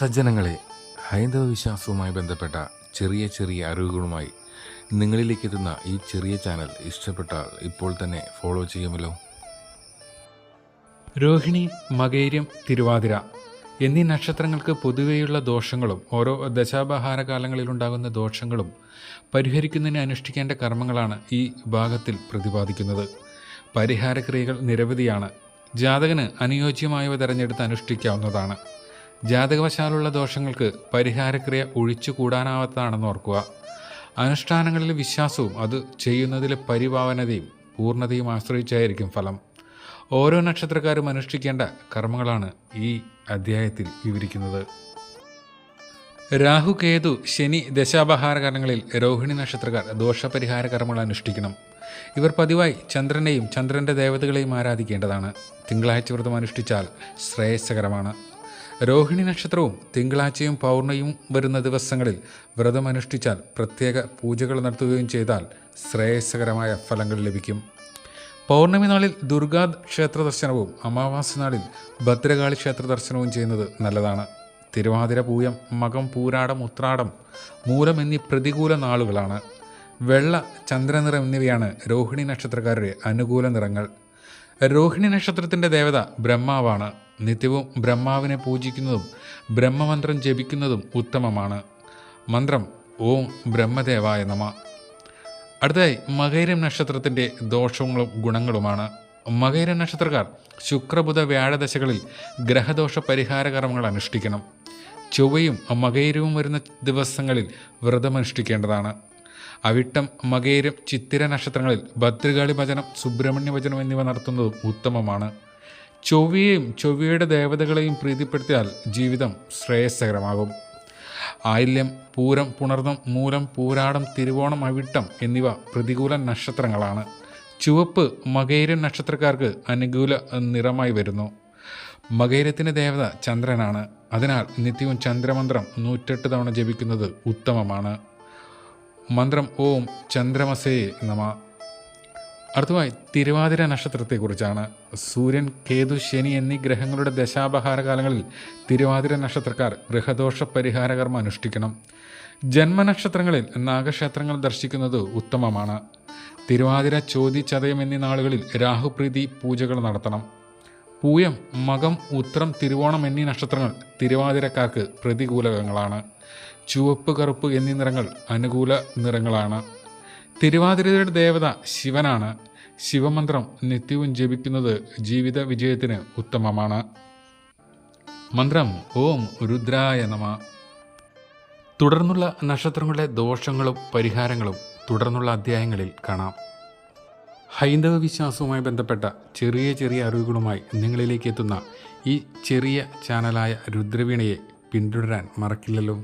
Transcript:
സജ്ജനങ്ങളെ, ഹൈന്ദവ വിശ്വാസവുമായി ബന്ധപ്പെട്ട ചെറിയ ചെറിയ അറിവുകളുമായി നിങ്ങളിലേക്ക് എത്തുന്ന ഈ ചെറിയ ചാനൽ ഇഷ്ടപ്പെട്ടാൽ ഇപ്പോൾ തന്നെ ഫോളോ ചെയ്യുമല്ലോ. രോഹിണി, മകയിരം, തിരുവാതിര എന്നീ നക്ഷത്രങ്ങൾക്ക് പൊതുവെയുള്ള ദോഷങ്ങളും ഓരോ ദശാബഹാരകാലങ്ങളിലുണ്ടാകുന്ന ദോഷങ്ങളും പരിഹരിക്കുന്നതിന് അനുഷ്ഠിക്കേണ്ട കർമ്മങ്ങളാണ് ഈ ഭാഗത്തിൽ പ്രതിപാദിക്കുന്നത്. പരിഹാരക്രിയകൾ നിരവധിയാണ്. ജാതകന് അനുയോജ്യമായവ തിരഞ്ഞെടുത്ത് അനുഷ്ഠിക്കാവുന്നതാണ്. ജാതകവശാലുള്ള ദോഷങ്ങൾക്ക് പരിഹാരക്രിയ ഒഴിച്ചുകൂടാനാവാത്തതാണെന്ന് ഓർക്കുക. അനുഷ്ഠാനങ്ങളിലെ വിശ്വാസവും അത് ചെയ്യുന്നതിലെ പരിഭാവനതയും പൂർണ്ണതയും ആശ്രയിച്ചായിരിക്കും ഫലം. ഓരോ നക്ഷത്രക്കാരും അനുഷ്ഠിക്കേണ്ട കർമ്മങ്ങളാണ് ഈ അധ്യായത്തിൽ വിവരിക്കുന്നത്. രാഹു, കേതു, ശനി ദശാബഹാരകാലങ്ങളിൽ രോഹിണി നക്ഷത്രക്കാർ ദോഷപരിഹാര കർമ്മങ്ങൾ അനുഷ്ഠിക്കണം. ഇവർ പതിവായി ചന്ദ്രനെയും ചന്ദ്രൻ്റെ ദേവതകളെയും ആരാധിക്കേണ്ടതാണ്. തിങ്കളാഴ്ച വ്രതം അനുഷ്ഠിച്ചാൽ ശ്രേയസ്കരമാണ്. രോഹിണി നക്ഷത്രവും തിങ്കളാഴ്ചയും പൗർണമിയും വരുന്ന ദിവസങ്ങളിൽ വ്രതം അനുഷ്ഠിച്ചാൽ പ്രത്യേക പൂജകൾ നടത്തുകയും ചെയ്താൽ ശ്രേയസ്കരമായ ഫലങ്ങൾ ലഭിക്കും. പൗർണമി നാളിൽ ദുർഗാ ക്ഷേത്ര ദർശനവും അമാവാസി നാളിൽ ഭദ്രകാളി ക്ഷേത്ര ദർശനവും ചെയ്യുന്നത് നല്ലതാണ്. തിരുവാതിര, പൂയം, മകം, പൂരാടം, ഉത്രാടം, മൂലം എന്നീ പ്രതികൂല നാളുകളാണ്. വെള്ള, ചന്ദ്രനിറം എന്നിവയാണ് രോഹിണി നക്ഷത്രക്കാരുടെ അനുകൂല നിറങ്ങൾ. രോഹിണി നക്ഷത്രത്തിൻ്റെ ദേവത ബ്രഹ്മാവാണ്. നിത്യവും ബ്രഹ്മാവിനെ പൂജിക്കുന്നതും ബ്രഹ്മമന്ത്രം ജപിക്കുന്നതും ഉത്തമമാണ്. മന്ത്രം ഓം ബ്രഹ്മദേവായ നമ. അടുത്തതായി മകയിരം നക്ഷത്രത്തിൻ്റെ ദോഷങ്ങളും ഗുണങ്ങളുമാണ്. മകയിരം നക്ഷത്രക്കാർ ശുക്രബുധ വ്യാഴദശകളിൽ ഗ്രഹദോഷ പരിഹാര കർമ്മങ്ങൾ അനുഷ്ഠിക്കണം. ചൊവ്വയും മകയിരവും വരുന്ന ദിവസങ്ങളിൽ വ്രതമനുഷ്ഠിക്കേണ്ടതാണ്. അവിട്ടം, മകയിരം, ചിത്തിര നക്ഷത്രങ്ങളിൽ ഭദ്രകാളി ഭജനം, സുബ്രഹ്മണ്യ ഭജനം എന്നിവ നടത്തുന്നതും ഉത്തമമാണ്. ചൊവ്വയെയും ചൊവ്വയുടെ ദേവതകളെയും പ്രീതിപ്പെടുത്തിയാൽ ജീവിതം ശ്രേയസ്കരമാകും. ആയില്യം, പൂരം, പുണർദം, മൂലം, പൂരാടം, തിരുവോണം, അവിട്ടം എന്നിവ പ്രതികൂല നക്ഷത്രങ്ങളാണ്. ചുവപ്പ് മകയിരം നക്ഷത്രക്കാർക്ക് അനുകൂല നിറമായി വരുന്നു. മകയിരത്തിൻ്റെ ദേവത ചന്ദ്രനാണ്. അതിനാൽ നിത്യവും ചന്ദ്രമന്ത്രം 108 തവണ ജപിക്കുന്നത് ഉത്തമമാണ്. മന്ത്രം ഓം ചന്ദ്രമസേ നമ. അടുത്തതായി തിരുവാതിര നക്ഷത്രത്തെക്കുറിച്ചാണ്. സൂര്യൻ, കേതു, ശനി എന്നീ ഗ്രഹങ്ങളുടെ ദശാബഹാരകാലങ്ങളിൽ തിരുവാതിര നക്ഷത്രക്കാർ ഗൃഹദോഷ പരിഹാരകർമ്മം അനുഷ്ഠിക്കണം. ജന്മനക്ഷത്രങ്ങളിൽ നാഗക്ഷേത്രങ്ങൾ ദർശിക്കുന്നത് ഉത്തമമാണ്. തിരുവാതിര, ചോതി, ചതയം എന്നീ നാളുകളിൽ രാഹുപ്രീതി പൂജകൾ നടത്തണം. പൂയം, മകം, ഉത്രം, തിരുവോണം എന്നീ നക്ഷത്രങ്ങൾ തിരുവാതിരക്കാർക്ക് പ്രതികൂലങ്ങളാണ്. ചുവപ്പ്, കറുപ്പ് എന്നീ നിറങ്ങൾ അനുകൂല നിറങ്ങളാണ്. തിരുവാതിരയുടെ ദേവത ശിവനാണ്. ശിവമന്ത്രം നിത്യവും ജപിക്കുന്നത് ജീവിത വിജയത്തിന് ഉത്തമമാണ്. മന്ത്രം ഓം രുദ്രായ നമ. തുടർന്നുള്ള നക്ഷത്രങ്ങളുടെ ദോഷങ്ങളും പരിഹാരങ്ങളും തുടർന്നുള്ള അധ്യായങ്ങളിൽ കാണാം. ഹൈന്ദവ വിശ്വാസവുമായി ബന്ധപ്പെട്ട ചെറിയ ചെറിയ അറിവുകളുമായി നിങ്ങളിലേക്ക് എത്തുന്ന ഈ ചെറിയ ചാനലായ രുദ്രവീണയെ പിന്തുടരാൻ മറക്കില്ലല്ലോ.